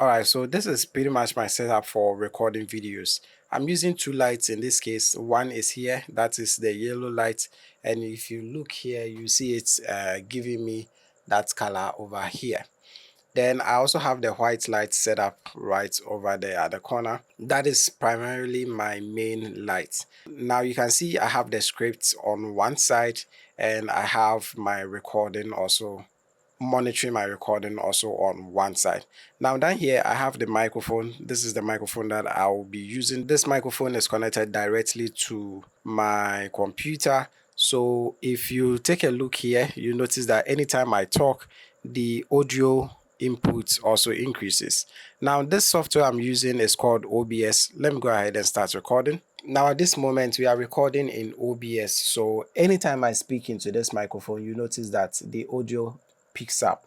Alright, so this is pretty much my setup for recording videos. I'm using two lights in this case. One is here, that is the yellow light, and if you look here, you see it's giving me that color over here. Then I also have the white light set up right over there at the corner. That is primarily my main light. Now you can see I have the script on one side and I have my recording also monitoring my recording also on one side. Now down here I have the microphone. This is the microphone that I will be using. This microphone is connected directly to my computer. So if you take a look here, you notice that anytime I talk, the audio input also increases. Now this software I'm using is called OBS. Let me go ahead and start recording. Now at this moment we are recording in OBS, so anytime I speak into this microphone, you notice that the audio picks up.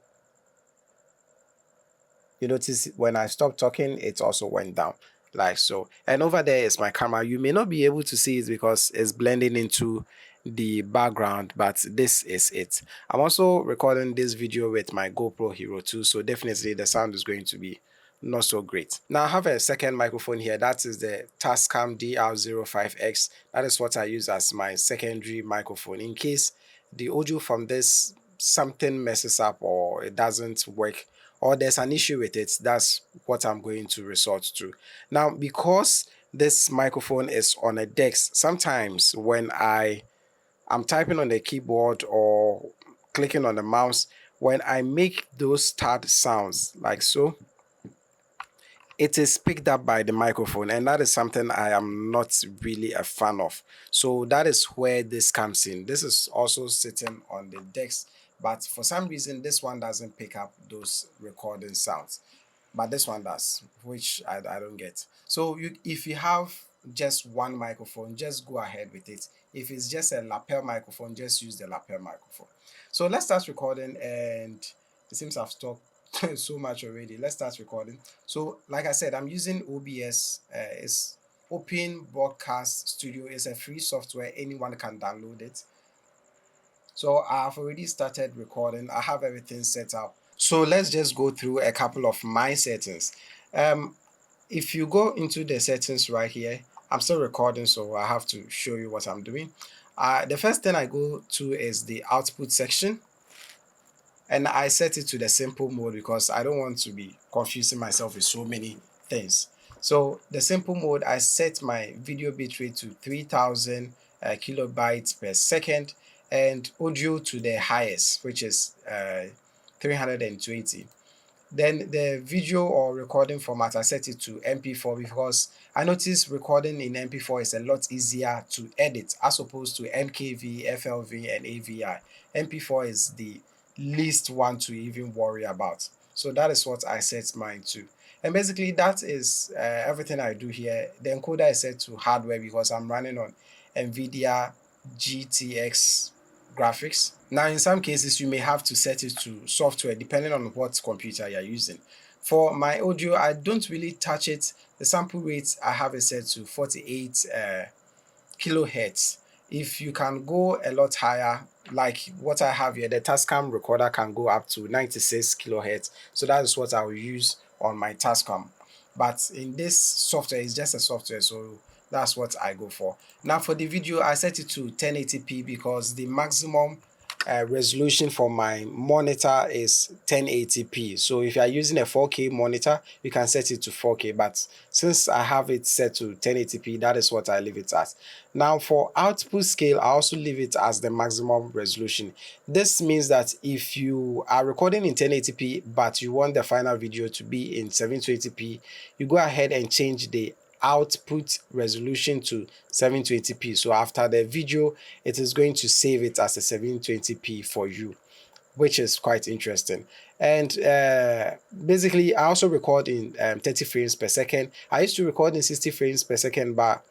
You notice when I stop talking, it also went down like so. And over there is my camera. You may not be able to see it because it's blending into the background, but this is it. I'm also recording this video with my GoPro Hero 2, so definitely the sound is going to be not so great. Now I have a second microphone here. That is the Tascam DR05X. That is what I use as my secondary microphone in case the audio from this something messes up or it doesn't work or there's an issue with it. That's what I'm going to resort to. Now because this microphone is on a desk, sometimes when I'm typing on the keyboard or clicking on the mouse, when I make those start sounds like so, it is picked up by the microphone, and that is something I am not really a fan of. So that is where this comes in. This is also sitting on the desk, but for some reason this one doesn't pick up those recording sounds, but this one does, which I don't get. So if you have just one microphone, just go ahead with it. If it's just a lapel microphone, just use the lapel microphone. So let's start recording, and it seems I've talked so much already. Let's start recording. So like I said, I'm using OBS. It's Open Broadcast Studio. It's a free software, anyone can download it. So I've already started recording. I have everything set up. So let's just go through a couple of my settings. If you go into the settings right here, I'm still recording, so I have to show you what I'm doing. The first thing I go to is the output section, and I set it to the simple mode because I don't want to be confusing myself with so many things. So the simple mode, I set my video bitrate to 3000 kilobytes per second, and audio to the highest, which is 320. Then the video or recording format, I set it to MP4 because I noticed recording in MP4 is a lot easier to edit as opposed to MKV, FLV, and AVI. MP4 is the least one to even worry about. So that is what I set mine to. And basically that is everything I do here. The encoder is set to hardware because I'm running on NVIDIA GTX graphics. Now in some cases you may have to set it to software depending on what computer you're using. For my audio, I don't really touch it. The sample rate I have it set to 48 kilohertz. If you can go a lot higher, like what I have here, the Tascam recorder can go up to 96 kilohertz. So that is what I will use on my Tascam. But in this software, it's just a software, so that's what I go for. Now for the video, I set it to 1080p because the maximum resolution for my monitor is 1080p. So if you are using a 4K monitor, you can set it to 4K, but since I have it set to 1080p, that is what I leave it as. Now for output scale, I also leave it as the maximum resolution. This means that if you are recording in 1080p but you want the final video to be in 720p, you go ahead and change the output resolution to 720p. So after the video, it is going to save it as a 720p for you, which is quite interesting. And basically I also record in 30 frames per second. I used to record in 60 frames per second, but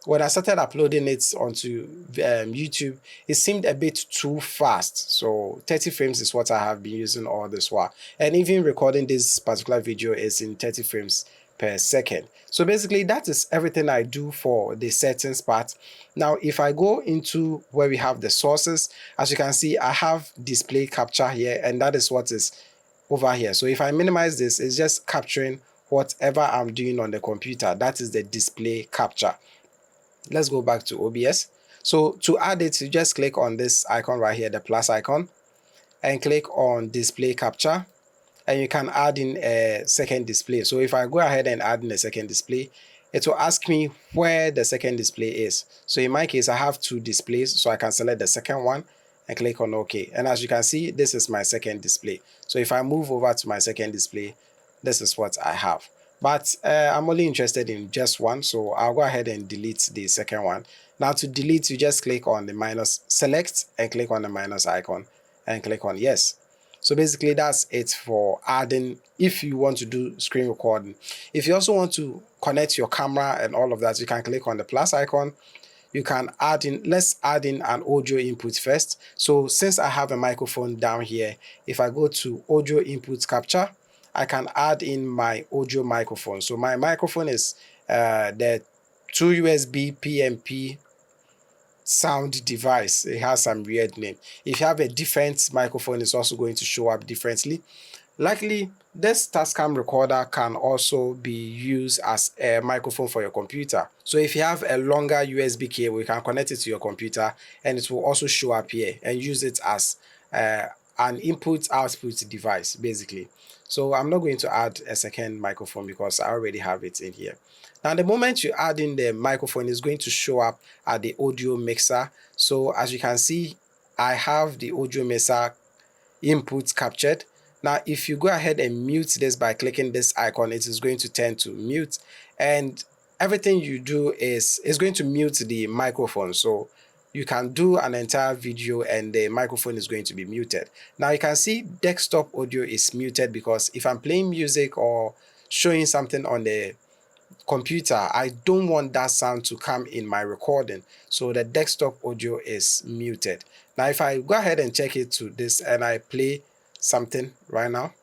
when I started uploading it onto YouTube, it seemed a bit too fast. So 30 frames is what I have been using all this while. And even recording this particular video is in 30 frames per second. So basically that is everything I do for the settings part. Now if I go into where we have the sources, as you can see, I have display capture here, and that is what is over here. So if I minimize this, it's just capturing whatever I'm doing on the computer. That is the display capture. Let's go back to OBS. So to add it, you just click on this icon right here, the plus icon, and click on display capture, and you can add in a second display. So if I go ahead and add in a second display, it will ask me where the second display is. So in my case, I have two displays, so I can select the second one and click on OK. And as you can see, this is my second display. So if I move over to my second display, this is what I have. But I'm only interested in just one, so I'll go ahead and delete the second one. Now to delete, you just click on the minus, select and click on the minus icon and click on yes. So basically that's it for adding if you want to do screen recording. If you also want to connect your camera and all of that, you can click on the plus icon. You can add in, let's add in an audio input first. So since I have a microphone down here, if I go to audio input capture, I can add in my audio microphone. So my microphone is the 2 USB PMP sound device. It has some weird name. If you have a different microphone, it's also going to show up differently. Likely, this Tascam recorder can also be used as a microphone for your computer. So if you have a longer USB cable, you can connect it to your computer and it will also show up here and use it as an input-output device, basically. So I'm not going to add a second microphone because I already have it in here. Now, the moment you add in the microphone, it's going to show up at the audio mixer. So as you can see, I have the audio mixer input captured. Now, if you go ahead and mute this by clicking this icon, it is going to tend to mute, and everything you do is going to mute the microphone. So you can do an entire video and the microphone is going to be muted. Now you can see desktop audio is muted because if I'm playing music or showing something on the computer, I don't want that sound to come in my recording, so the desktop audio is muted. Now if I go ahead and check it to this and I play something right now,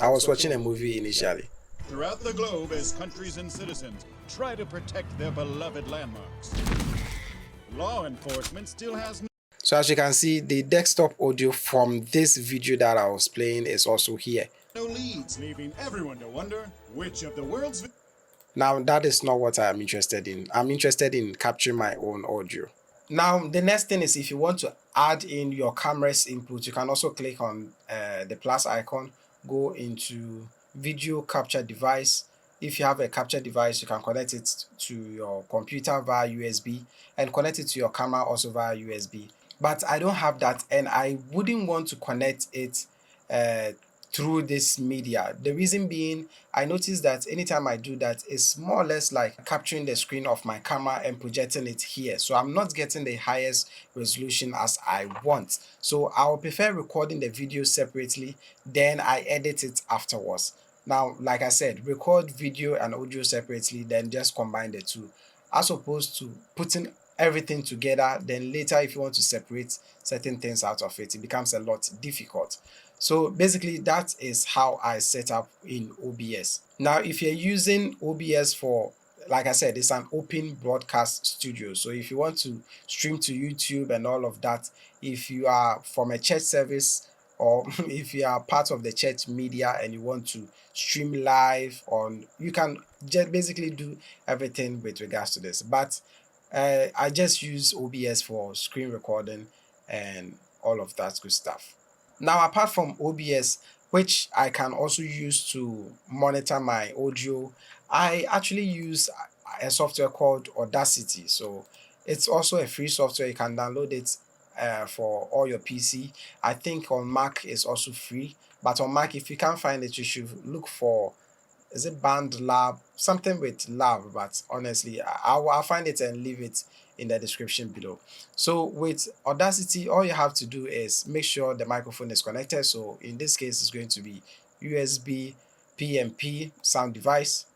I was watching a movie initially. Throughout the globe, as countries and citizens try to protect their beloved landmarks, law enforcement still has no. So as you can see, the desktop audio from this video that I was playing is also here. No leads, leaving everyone to wonder which of the world's. Now that is not what I'm interested in. I'm interested in capturing my own audio. Now the next thing is if you want to add in your camera's input, you can also click on the plus icon, go into video capture device. If you have a capture device, you can connect it to your computer via USB and connect it to your camera also via USB. But I don't have that and I wouldn't want to connect it through this media. The reason being, I noticed that anytime I do that, it's more or less like capturing the screen of my camera and projecting it here. So I'm not getting the highest resolution as I want. So I would prefer recording the video separately, then I edit it afterwards. Now, like I said, record video and audio separately, then just combine the two, as opposed to putting everything together. Then later, if you want to separate certain things out of it, it becomes a lot difficult. So basically that is how I set up in OBS. Now if you're using OBS for, like I said, it's an open broadcast studio. So if you want to stream to YouTube and all of that, if you are from a church service or if you are part of the church media and you want to stream live on, you can just basically do everything with regards to this. But I just use OBS for screen recording and all of that good stuff. Now, apart from OBS, which I can also use to monitor my audio, I actually use a software called Audacity. So it's also a free software. You can download it for all your PC. I think on Mac it's also free, but on Mac, if you can't find it, you should look for, is it BandLab, something with lab, but honestly I'll find it and leave it in the description below. So with Audacity, all you have to do is make sure the microphone is connected. So in this case, it's going to be USB PMP sound device.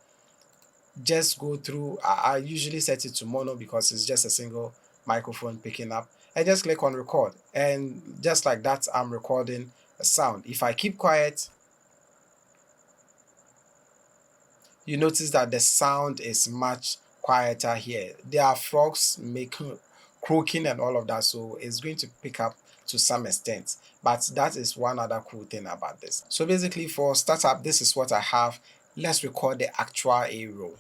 Just go through, I usually set it to mono because it's just a single microphone picking up, and just click on record, and just like that I'm recording a sound. If I keep quiet, you notice that the sound is much quieter here. There are frogs making croaking and all of that, so it's going to pick up to some extent. But that is one other cool thing about this. So basically for startup, this is what I have. Let's record the actual A roll.